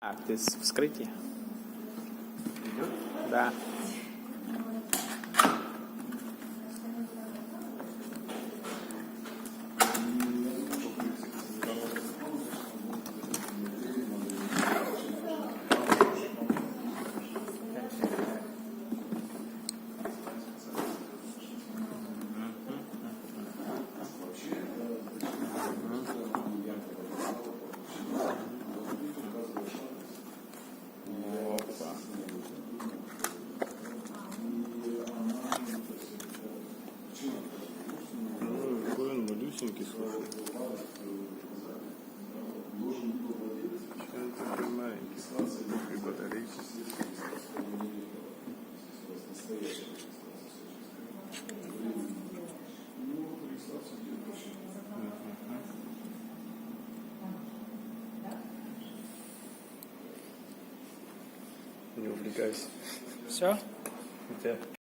Так, ти в скритті? Да. Какой он малюсенький, слушай. Что такой маленький? И батарейки. Не увлекайся. Все? Хотя